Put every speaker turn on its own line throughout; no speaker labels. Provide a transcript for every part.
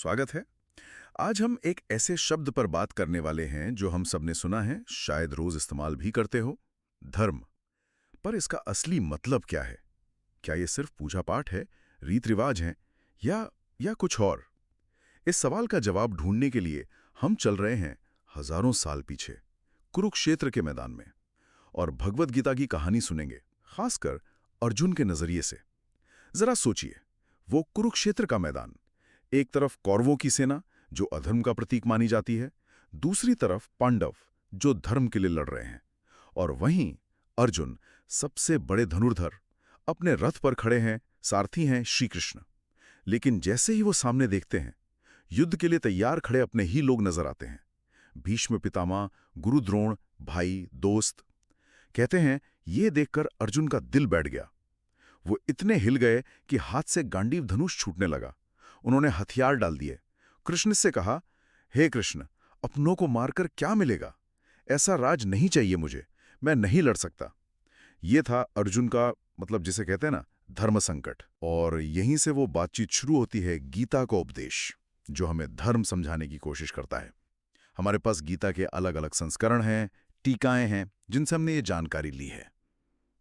स्वागत है। आज हम एक ऐसे शब्द पर बात करने वाले हैं जो हम सबने सुना है, शायद रोज इस्तेमाल भी करते हो, धर्म। पर इसका असली मतलब क्या है? क्या ये सिर्फ पूजा पाठ है, रीत रिवाज हैं, या कुछ और? इस सवाल का जवाब ढूंढने के लिए हम चल रहे हैं हजारों साल पीछे, कुरुक्षेत्र के मैदान में, और भगवत गीता की कहानी सुनेंगे, खासकर अर्जुन के नजरिए से। जरा सोचिए, वो कुरुक्षेत्र का मैदान, एक तरफ कौरवों की सेना जो अधर्म का प्रतीक मानी जाती है, दूसरी तरफ पांडव जो धर्म के लिए लड़ रहे हैं, और वहीं अर्जुन, सबसे बड़े धनुर्धर, अपने रथ पर खड़े हैं, सारथी हैं श्री कृष्ण। लेकिन जैसे ही वो सामने देखते हैं, युद्ध के लिए तैयार खड़े अपने ही लोग नजर आते हैं। भीष्म पितामह, गुरु द्रोण, भाई, दोस्त। कहते हैं, ये देखकर अर्जुन का दिल बैठ गया। वो इतने हिल गए कि हाथ से गांडीव धनुष छूटने लगा। उन्होंने हथियार डाल दिए। कृष्ण से कहा, हे कृष्ण, अपनों को मारकर क्या मिलेगा? ऐसा राज नहीं चाहिए मुझे, मैं नहीं लड़ सकता। ये था अर्जुन का, मतलब जिसे कहते हैं ना, धर्म संकट। और यहीं से वो बातचीत शुरू होती है, गीता का उपदेश, जो हमें धर्म समझाने की कोशिश करता है। हमारे पास गीता के अलग अलग संस्करण हैं, टीकाएं हैं, जिनसे हमने ये जानकारी ली है।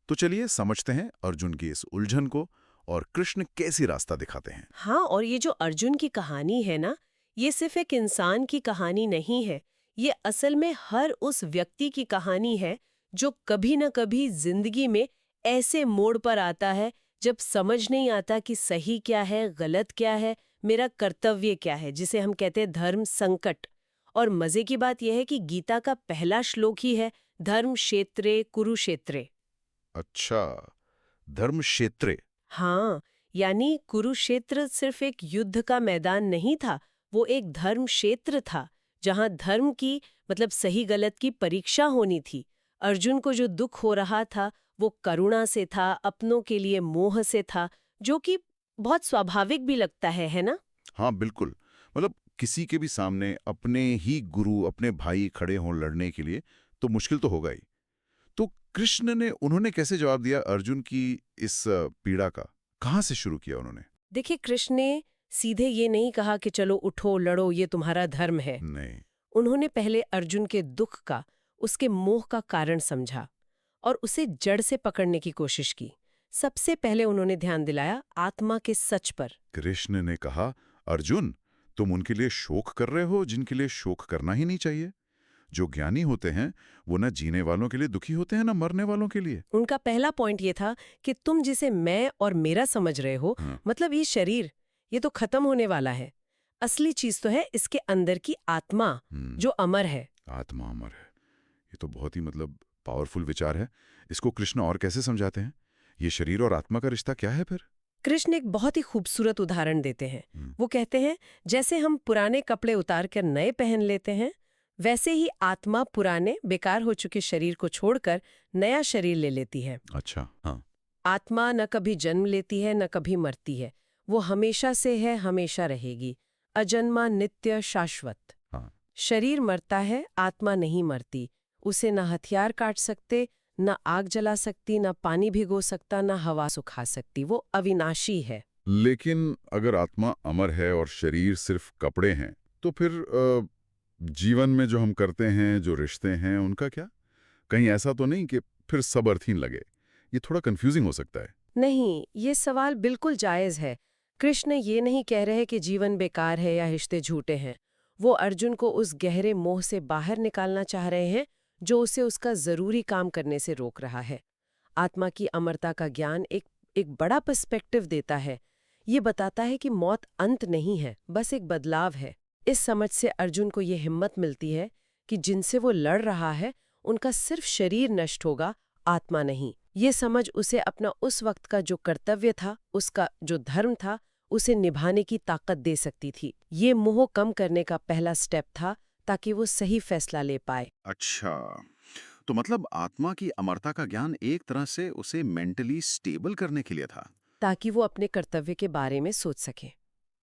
तो चलिए समझते हैं अर्जुन की इस उलझन को, और कृष्ण कैसी रास्ता दिखाते हैं।
हाँ, और ये जो अर्जुन की कहानी है ना, ये सिर्फ एक इंसान की कहानी नहीं है। ये असल में हर उस व्यक्ति की कहानी है जो कभी न कभी जिंदगी में ऐसे मोड़ पर आता है जब समझ नहीं आता कि सही क्या है, गलत क्या है, मेरा कर्तव्य क्या है, जिसे हम कहते हैं धर्म संकट। और मजे की बात यह है कि गीता का पहला श्लोक ही है, धर्म क्षेत्रे कुरुक्षेत्रे।
अच्छा, धर्म क्षेत्रे।
हाँ, यानी कुरुक्षेत्र सिर्फ एक युद्ध का मैदान नहीं था, वो एक धर्म क्षेत्र था, जहां धर्म की, मतलब सही गलत की परीक्षा होनी थी। अर्जुन को जो दुख हो रहा था, वो करुणा से था, अपनों के लिए मोह से था, जो कि बहुत स्वाभाविक भी लगता है ना?
हाँ बिल्कुल, मतलब किसी के भी सामने अपने ही गुरु, अपने भाई खड़े हों लड़ने के लिए, तो मुश्किल तो होगा ही। तो कृष्ण ने, उन्होंने कैसे जवाब दिया अर्जुन की इस पीड़ा का? कहाँ से शुरू किया उन्होंने?
देखिए, कृष्ण ने सीधे ये नहीं कहा कि चलो उठो लड़ो, ये तुम्हारा धर्म है।
नहीं।
उन्होंने पहले अर्जुन के दुख का, उसके मोह का कारण समझा और उसे जड़ से पकड़ने की कोशिश की। सबसे पहले उन्होंने ध्यान दिलाया आत्मा के सच पर।
कृष्ण ने कहा, अर्जुन, तुम उनके लिए शोक कर रहे हो जिनके लिए शोक करना ही नहीं चाहिए। जो ज्ञानी होते हैं, वो न जीने वालों के लिए दुखी होते हैं, न मरने वालों के लिए।
उनका पहला पॉइंट ये था कि तुम जिसे मैं और मेरा समझ रहे हो,
हाँ।
मतलब ये शरीर, ये तो खत्म होने वाला है। असली चीज तो है इसके अंदर की आत्मा, जो अमर है।
आत्मा अमर है। ये तो बहुत ही, मतलब, पावरफुल विचार है। इसको कृष्ण और कैसे समझाते हैं? ये शरीर और आत्मा का रिश्ता क्या है फिर?
कृष्ण एक बहुत ही खूबसूरत उदाहरण देते हैं। वो कहते हैं, जैसे हम पुराने कपड़े उतार कर नए पहन लेते हैं, वैसे ही आत्मा पुराने बेकार हो चुके शरीर को छोड़कर नया शरीर ले लेती है।
अच्छा, हाँ।
आत्मा न कभी जन्म लेती है, न कभी मरती है। वो हमेशा से है, हमेशा रहेगी, अजन्मा, नित्य, शाश्वत।
हाँ।
शरीर मरता है, आत्मा नहीं मरती। उसे न हथियार काट सकते, न आग जला सकती, न पानी भिगो सकता, न हवा सुखा सकती। वो अविनाशी है।
लेकिन अगर आत्मा अमर है और शरीर सिर्फ कपड़े हैं, तो फिर जीवन में जो हम करते हैं, जो रिश्ते हैं, उनका क्या? कहीं ऐसा तो नहीं कि फिर सब अर्थहीन लगे? ये थोड़ा कंफ्यूजिंग हो सकता है।
नहीं, ये सवाल बिल्कुल जायज है। कृष्ण ये नहीं कह रहे कि जीवन बेकार है या रिश्ते झूठे हैं। वो अर्जुन को उस गहरे मोह से बाहर निकालना चाह रहे हैं जो उसे उसका जरूरी काम करने से रोक रहा है। आत्मा की अमरता का ज्ञान एक बड़ा पर्सपेक्टिव देता है। ये बताता है कि मौत अंत नहीं है, बस एक बदलाव है। इस समझ से अर्जुन को ये हिम्मत मिलती है कि जिनसे वो लड़ रहा है, उनका सिर्फ शरीर नष्ट होगा, आत्मा नहीं। ये समझ उसे अपना उस वक्त का जो कर्तव्य था, उसका जो धर्म था, उसे निभाने की ताकत दे सकती थी। ये मोह कम करने का पहला स्टेप था, ताकि वो सही फैसला ले पाए।
अच्छा, तो मतलब आत्मा की अमरता का ज्ञान एक तरह से उसे मेंटली स्टेबल करने के लिए था।
ताकि वो अपने कर्तव्य के बारे में सोच सके।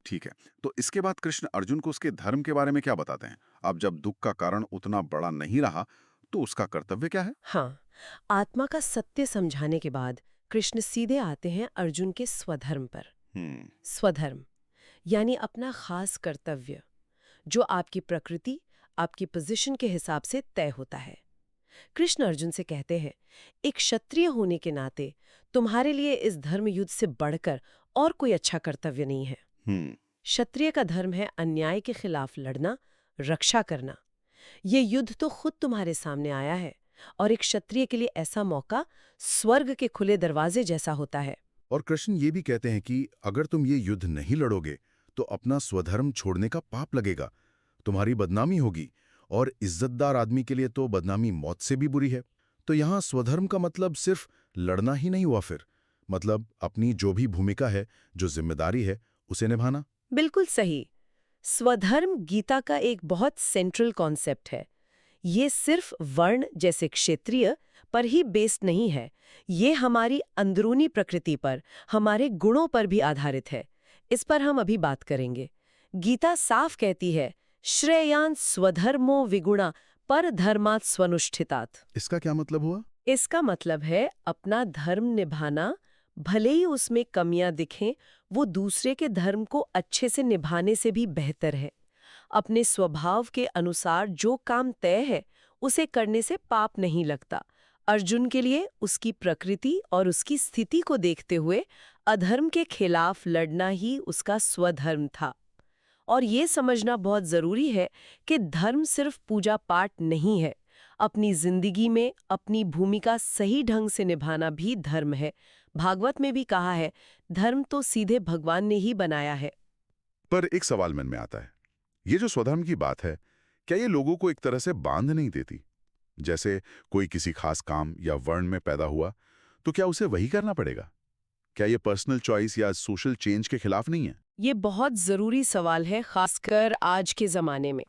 ठीक है। तो इसके बाद कृष्ण अर्जुन को उसके धर्म के बारे में क्या बताते हैं? अब जब दुख का कारण उतना बड़ा नहीं रहा, तो उसका कर्तव्य क्या है?
हाँ, आत्मा का सत्य समझाने के बाद कृष्ण सीधे आते हैं अर्जुन के स्वधर्म पर।
हम्म।
स्वधर्म, यानी अपना खास कर्तव्य, जो आपकी प्रकृति, आपकी पोजीशन के हिसाब से तय होता है। कृष्ण अर्जुन से कहते हैं, एक क्षत्रिय होने के नाते तुम्हारे लिए इस धर्म युद्ध से बढ़कर और कोई अच्छा कर्तव्य नहीं है। क्षत्रिय का धर्म है अन्याय के खिलाफ लड़ना, रक्षा करना। ये युद्ध तो खुद तुम्हारे सामने आया है, और एक क्षत्रिय के लिए ऐसा मौका स्वर्ग के खुले दरवाजे जैसा होता है।
और कृष्ण ये भी कहते हैं कि अगर तुम ये युद्ध नहीं लड़ोगे तो अपना स्वधर्म छोड़ने का पाप लगेगा, तुम्हारी बदनामी होगी, और इज्जतदार आदमी के लिए तो बदनामी मौत से भी बुरी है। तो यहाँ स्वधर्म का मतलब सिर्फ लड़ना ही नहीं हुआ, फिर मतलब अपनी जो भी भूमिका है, जो जिम्मेदारी है, उसे निभाना।
बिल्कुल सही। स्वधर्म गीता का एक बहुत सेंट्रल कॉन्सेप्ट है। ये सिर्फ वर्ण जैसे क्षेत्रीय पर ही बेस्ड नहीं है, ये हमारी अंदरूनी प्रकृति पर, हमारे गुणों पर भी आधारित है। इस पर हम अभी बात करेंगे। गीता साफ कहती है, श्रेयान स्वधर्मो विगुणा पर धर्मात् स्वनुष्ठितात्।
इसका क्या मतलब हुआ?
इसका मतलब है अपना धर्म निभाना, भले ही उसमें कमियां दिखें, वो दूसरे के धर्म को अच्छे से निभाने से भी बेहतर है। अपने स्वभाव के अनुसार जो काम तय है उसे करने से पाप नहीं लगता। अर्जुन के लिए उसकी प्रकृति और उसकी स्थिति को देखते हुए अधर्म के खिलाफ लड़ना ही उसका स्वधर्म था। और ये समझना बहुत जरूरी है कि धर्म सिर्फ पूजा पाठ नहीं है, अपनी जिंदगी में अपनी भूमिका सही ढंग से निभाना भी धर्म है। भागवत में भी कहा है, धर्म तो सीधे भगवान ने ही बनाया है।
पर एक सवाल मन में आता है, ये जो स्वधर्म की बात है, क्या ये लोगों को एक तरह से बांध नहीं देती? जैसे कोई किसी खास काम या वर्ण में पैदा हुआ तो क्या उसे वही करना पड़ेगा? क्या ये पर्सनल चॉइस या सोशल चेंज के खिलाफ नहीं है?
ये बहुत जरूरी सवाल है, खासकर आज के जमाने में।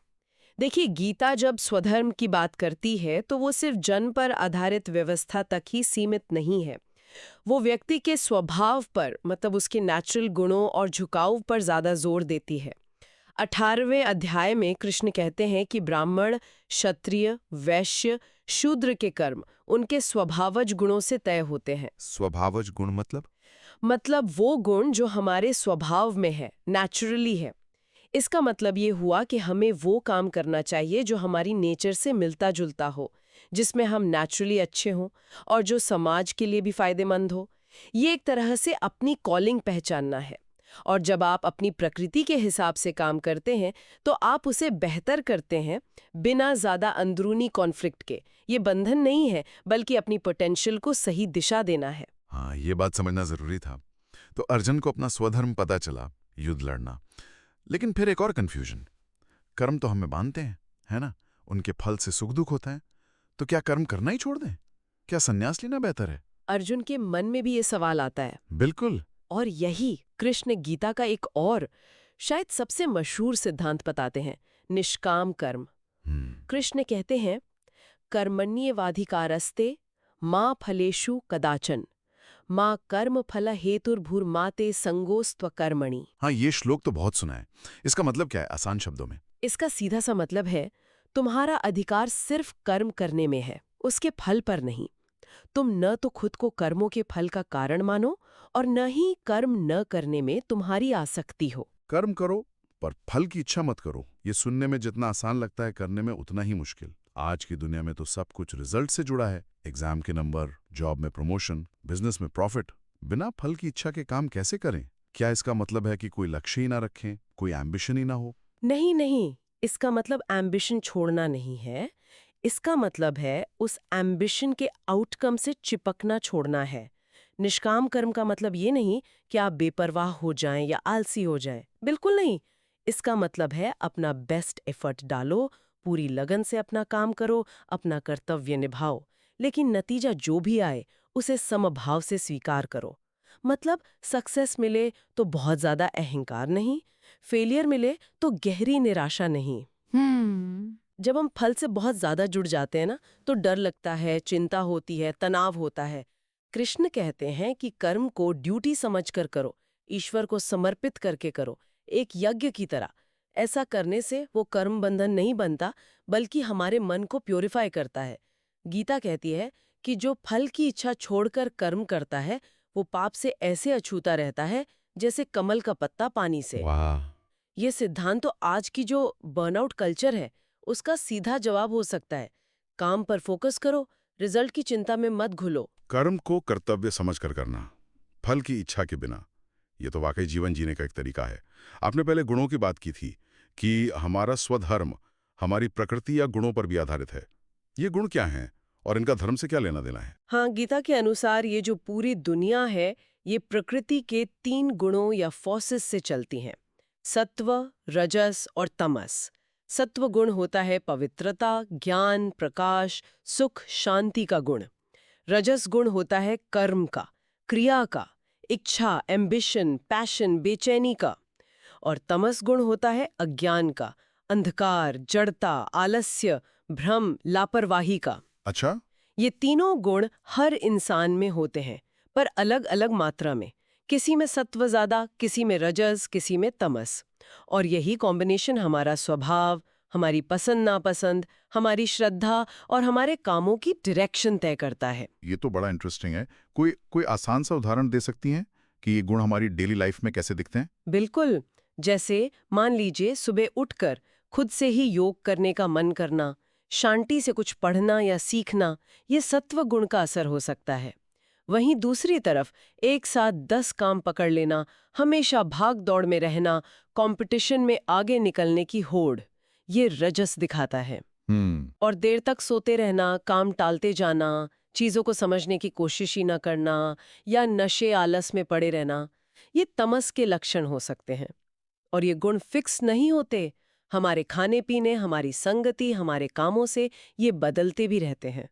देखिए, गीता जब स्वधर्म की बात करती है तो वो सिर्फ जन्म पर आधारित व्यवस्था तक ही सीमित नहीं है। वो व्यक्ति के स्वभाव पर, मतलब उसके नेचुरल गुणों और झुकाव पर ज्यादा जोर देती है। 18वें अध्याय में कृष्ण कहते हैं कि ब्राह्मण, क्षत्रिय, वैश्य, शूद्र के कर्म उनके स्वभावज गुणों से तय होते हैं।
स्वभावज गुण
मतलब वो गुण जो हमारे स्वभाव में है, नेचुरली है। इसका मतलब ये हुआ कि हमें वो काम करना चाहिए जो हमारी नेचर से मिलता जुलता हो, जिसमें हम नेचुरली अच्छे हों और जो समाज के लिए भी फायदेमंद हो। ये एक तरह से अपनी कॉलिंग पहचानना है। और जब आप अपनी प्रकृति के हिसाब से काम करते हैं तो आप उसे बेहतर करते हैं, बिना ज्यादा अंदरूनी कॉन्फ्लिक्ट के। ये बंधन नहीं है, बल्कि अपनी पोटेंशियल को सही दिशा देना है।
हाँ, ये बात समझना जरूरी था। तो अर्जुन को अपना स्वधर्म पता चला, युद्ध लड़ना। लेकिन फिर एक और कंफ्यूजन, कर्म तो हमें बांधते हैं, है ना? उनके फल से सुख दुख होता है, तो क्या कर्म करना ही छोड़ दें? क्या संन्यास लेना बेहतर है?
अर्जुन के मन में भी ये सवाल आता है।
बिल्कुल।
और यही कृष्ण गीता का एक और शायद सबसे मशहूर सिद्धांत बताते हैं, निष्काम कर्म। कृष्ण कहते हैं, कर्मण्येवाधिकारस्ते मा फलेषु कदाचन माँ कर्म फल हेतुर्भुर्माते संगोस्त्व कर्मणि।
हाँ, ये श्लोक तो बहुत सुना है। इसका मतलब क्या है आसान शब्दों में?
इसका सीधा सा मतलब है, तुम्हारा अधिकार सिर्फ कर्म करने में है, उसके फल पर नहीं। तुम न तो खुद को कर्मों के फल का कारण मानो और न ही कर्म न करने में तुम्हारी आसक्ति हो।
कर्म करो पर फल की इच्छा मत करो। ये सुनने में जितना आसान लगता है, करने में उतना ही मुश्किल। आज की दुनिया में तो सब कुछ रिजल्ट से जुड़ा है। एग्जाम के नंबर, जॉब में प्रमोशन, बिजनेस में प्रॉफिट। बिना फल की इच्छा के काम कैसे करें? क्या इसका मतलब है कि कोई लक्ष्य ही ना रखें, कोई एम्बिशन ही ना हो?
नहीं नहीं, इसका मतलब एम्बिशन छोड़ना नहीं है। इसका मतलब है उस एम्बिशन के आउटकम से चिपकना छोड़ना है। निष्काम कर्म का मतलब ये नहीं कि आप बेपरवाह हो जाएं या आलसी हो जाएं, बिल्कुल नहीं। इसका मतलब है अपना बेस्ट एफर्ट डालो, पूरी लगन से अपना काम करो, अपना कर्तव्य निभाओ, लेकिन नतीजा जो भी आए उसे समभाव से स्वीकार करो। मतलब सक्सेस मिले तो बहुत ज्यादा अहंकार नहीं, फेलियर मिले तो गहरी निराशा नहीं। जब हम फल से बहुत ज्यादा जुड़ जाते हैं ना, तो डर लगता है, चिंता होती है, तनाव होता है। कृष्ण कहते हैं कि कर्म को ड्यूटी समझकर करो, ईश्वर को समर्पित करके करो, एक यज्ञ की तरह। ऐसा करने से वो कर्म बंधन नहीं बनता, बल्कि हमारे मन को प्योरीफाई करता है। गीता कहती है कि जो फल की इच्छा छोड़कर कर्म करता है वो पाप से ऐसे अछूता रहता है जैसे कमल का पत्ता पानी से।
वाह।
ये सिद्धांत तो आज की जो बर्नआउट कल्चर है उसका सीधा जवाब हो सकता है। काम पर फोकस करो, रिजल्ट की चिंता में मत घुलो।
कर्म को कर्तव्य समझकर करना, फल की इच्छा के बिना, ये तो वाकई जीवन जीने का एक तरीका है। आपने पहले गुणों की बात की थी कि हमारा स्वधर्म हमारी प्रकृति या गुणों पर भी आधारित है। ये गुण क्या हैं और इनका धर्म से क्या लेना देना है?
हाँ, गीता के अनुसार ये जो पूरी दुनिया है ये प्रकृति के 3 गुणों या फोर्सेस से चलती हैं, सत्व, रजस और तमस। सत्व गुण होता है पवित्रता, ज्ञान, प्रकाश, सुख, शांति का गुण। रजस गुण होता है कर्म का, क्रिया का, इच्छा, एम्बिशन, पैशन, बेचैनी का। और तमस गुण होता है अज्ञान का, अंधकार, जड़ता, आलस्य, भ्रम, लापरवाही का।
अच्छा।
ये तीनों गुण हर इंसान में होते हैं, पर अलग अलग मात्रा में। किसी में सत्व ज्यादा, किसी में रजस, किसी में तमस। और यही कॉम्बिनेशन हमारा स्वभाव, हमारी पसंद नापसंद, हमारी श्रद्धा और हमारे कामों की डायरेक्शन तय करता है।
ये तो बड़ा इंटरेस्टिंग है। कोई आसान सा उदाहरण दे सकती हैं कि ये गुण हमारी डेली लाइफ में कैसे दिखते हैं?
बिल्कुल। जैसे मान लीजिए सुबह उठकर खुद से ही योग करने का मन करना, शांति से कुछ पढ़ना या सीखना, ये सत्व गुण का असर हो सकता है। वहीं दूसरी तरफ एक साथ 10 काम पकड़ लेना, हमेशा भाग दौड़ में रहना, कंपटीशन में आगे निकलने की होड़, ये रजस दिखाता है। और देर तक सोते रहना, काम टालते जाना, चीजों को समझने की कोशिश ही न करना या नशे आलस में पड़े रहना, ये तमस के लक्षण हो सकते हैं। और ये गुण फिक्स नहीं होते, हमारे खाने पीने, हमारी संगति, हमारे कामों से ये बदलते भी रहते हैं।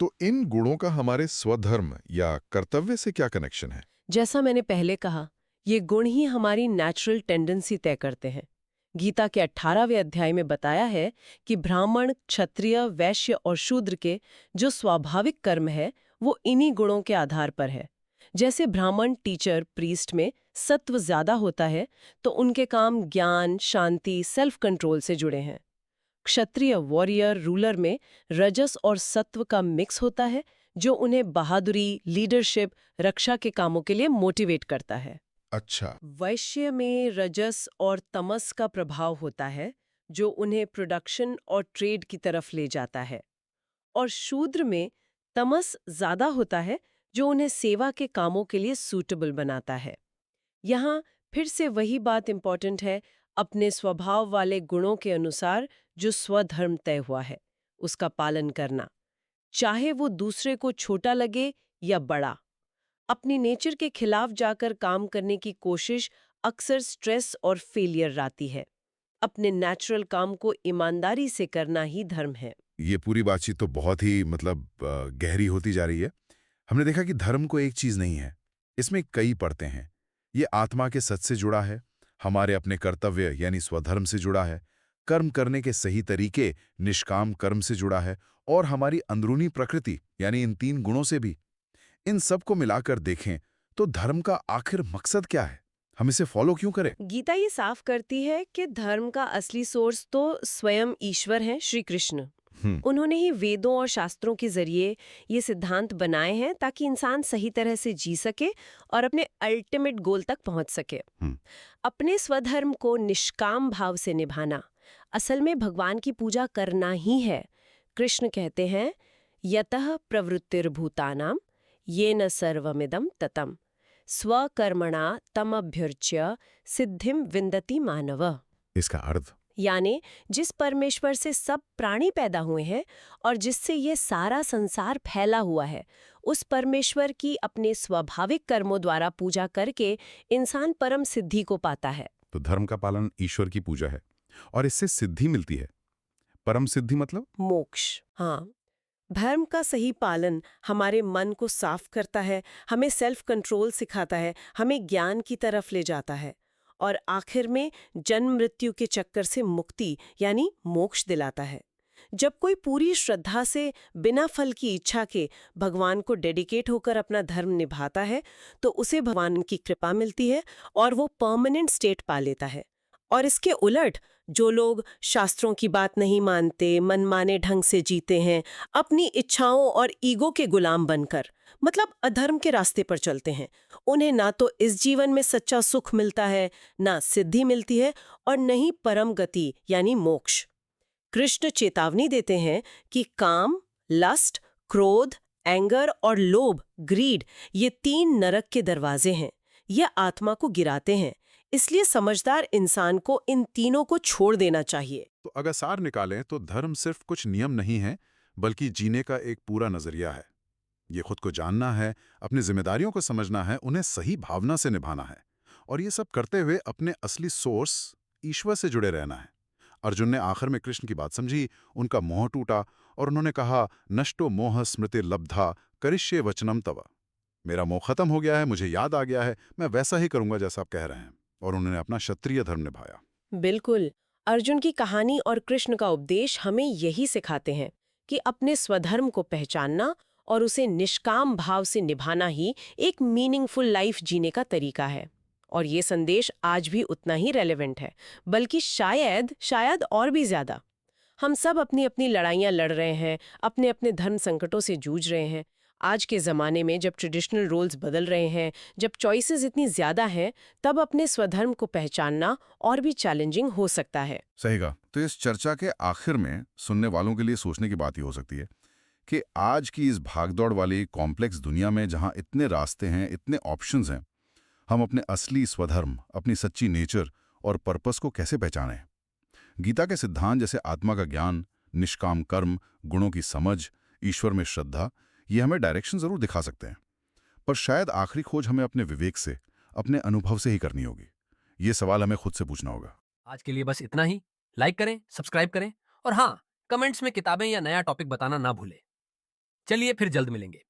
तो इन गुणों का हमारे स्वधर्म या कर्तव्य से क्या कनेक्शन है?
जैसा मैंने पहले कहा, ये गुण ही हमारी नेचुरल टेंडेंसी तय करते हैं। गीता के 18वें अध्याय में बताया है कि ब्राह्मण, क्षत्रिय, वैश्य और शूद्र के जो स्वाभाविक कर्म है वो इन्हीं गुणों के आधार पर है। जैसे ब्राह्मण, टीचर, प्रीस्ट में सत्व ज्यादा होता है तो उनके काम ज्ञान, शांति, सेल्फ कंट्रोल से जुड़े हैं। क्षत्रिय, वॉरियर, रूलर में रजस और सत्व का मिक्स होता है जो उन्हें बहादुरी, लीडरशिप, रक्षा के कामों के लिए मोटिवेट करता है।
अच्छा।
वैश्य में रजस और तमस का प्रभाव होता है जो उन्हें प्रोडक्शन और ट्रेड की तरफ ले जाता है। और शूद्र में तमस ज्यादा होता है जो उन्हें सेवा के कामों के लिए सूटेबल बनाता है। यहाँ फिर से वही बात इंपॉर्टेंट है, अपने स्वभाव वाले गुणों के अनुसार जो स्वधर्म तय हुआ है उसका पालन करना, चाहे वो दूसरे को छोटा लगे या बड़ा। अपनी नेचर के खिलाफ जाकर काम करने की कोशिश अक्सर स्ट्रेस और फेलियर लाती है। अपने नेचुरल काम को ईमानदारी से करना ही धर्म है।
ये पूरी बातचीत तो बहुत ही गहरी होती जा रही है। हमने देखा कि धर्म को एक चीज नहीं है, इसमें कई परतें हैं। ये आत्मा के सच से जुड़ा है, हमारे अपने कर्तव्य यानी स्वधर्म से जुड़ा है, कर्म करने के सही तरीके निष्काम कर्म से जुड़ा है, और हमारी अंदरूनी प्रकृति यानी इन 3 गुणों से भी। इन सब को मिलाकर देखें तो धर्म का आखिर मकसद क्या है? हम इसे फॉलो क्यों करें?
गीता ये साफ करती है कि धर्म का असली सोर्स तो स्वयं ईश्वर है, श्री कृष्ण। उन्होंने ही वेदों और शास्त्रों के जरिए ये सिद्धांत बनाए हैं ताकि इंसान सही तरह से जी सके और अपने अल्टीमेट गोल तक पहुंच सके। अपने स्वधर्म को निष्काम भाव से निभाना असल में भगवान की पूजा करना ही है। कृष्ण कहते हैं, यतः प्रवृत्तिर्भूतानां येन सर्वमिदं ततम् स्वकर्मणा तमभ्युर्च्य सिद्धिम विन्दति मानव।
इसका अर्थ
यानी जिस परमेश्वर से सब प्राणी पैदा हुए हैं और जिससे ये सारा संसार फैला हुआ है, उस परमेश्वर की अपने स्वाभाविक कर्मों द्वारा पूजा करके इंसान परम सिद्धि को पाता है।
तो धर्म का पालन ईश्वर की पूजा है और इससे सिद्धि मिलती है। परम सिद्धि मतलब
मोक्ष। हाँ, धर्म का सही पालन हमारे मन को साफ करता है, हमें सेल्फ कंट्रोल सिखाता है, हमें ज्ञान की तरफ ले जाता है और आखिर में जन्म मृत्यु के चक्कर से मुक्ति यानी मोक्ष दिलाता है। जब कोई पूरी श्रद्धा से बिना फल की इच्छा के भगवान को डेडिकेट होकर अपना धर्म निभाता है तो उसे भगवान की कृपा मिलती है और वो परमानेंट स्टेट पा लेता है। और इसके उलट जो लोग शास्त्रों की बात नहीं मानते, मनमाने ढंग से जीते हैं, अपनी इच्छाओं और ईगो के गुलाम बनकर, मतलब अधर्म के रास्ते पर चलते हैं, उन्हें ना तो इस जीवन में सच्चा सुख मिलता है, ना सिद्धि मिलती है और न ही परम गति यानी मोक्ष। कृष्ण चेतावनी देते हैं कि काम, लस्ट, क्रोध, एंगर और लोभ, ग्रीड, ये 3 नरक के दरवाजे हैं। ये आत्मा को गिराते हैं। इसलिए समझदार इंसान को इन तीनों को छोड़ देना चाहिए।
तो अगर सार निकालें तो धर्म सिर्फ कुछ नियम नहीं है, बल्कि जीने का एक पूरा नजरिया है। ये खुद को जानना है, अपनी जिम्मेदारियों को समझना है, उन्हें सही भावना से निभाना है, और ये सब करते हुए अपने असली सोर्स ईश्वर से जुड़े रहना है। अर्जुन ने आखिर में कृष्ण की बात समझी, उनका मोह टूटा और उन्होंने कहा, नष्टो मोह स्मृति लब्धा करिष्ये वचनम तव। मेरा मोह खत्म हो गया है, मुझे याद आ गया है, मैं वैसा ही करूंगा जैसा आप कह रहे हैं। और उन्होंने अपना क्षत्रिय धर्म निभाया।
बिल्कुल। अर्जुन की कहानी और कृष्ण का उपदेश हमें यही सिखाते हैं कि अपने स्वधर्म को पहचानना और उसे निष्काम भाव से निभाना ही एक मीनिंगफुल लाइफ जीने का तरीका है। और ये संदेश आज भी उतना ही रेलेवेंट है, बल्कि शायद और भी ज्यादा। हम सब अपनी अपनी लड़ाइयाँ लड़ रहे हैं, अपने अपने धर्म संकटों से जूझ रहे हैं। आज के ज़माने में जब ट्रेडिशनल रोल्स बदल रहे हैं, जब चॉइसेस इतनी ज़्यादा हैं, तब अपने स्वधर्म को पहचानना और भी चैलेंजिंग हो सकता है।
सही कहा। तो इस चर्चा के आखिर में सुनने वालों के लिए सोचने की बात ही हो सकती है कि आज की इस भागदौड़ वाली कॉम्प्लेक्स दुनिया में जहां इतने रास्ते हैं, इतने ऑप्शंस हैं, हम अपने असली स्वधर्म, अपनी सच्ची नेचर और पर्पस को कैसे पहचानें? गीता के सिद्धांत जैसे आत्मा का ज्ञान, निष्काम कर्म, गुणों की समझ, ईश्वर में श्रद्धा, ये हमें डायरेक्शन जरूर दिखा सकते हैं, पर शायद आखिरी खोज हमें अपने विवेक से, अपने अनुभव से ही करनी होगी। ये सवाल हमें खुद से पूछना होगा।
आज के लिए बस इतना ही। लाइक करें, सब्सक्राइब करें और हाँ, कमेंट्स में किताबें या नया टॉपिक बताना ना भूलें। चलिए फिर जल्द मिलेंगे।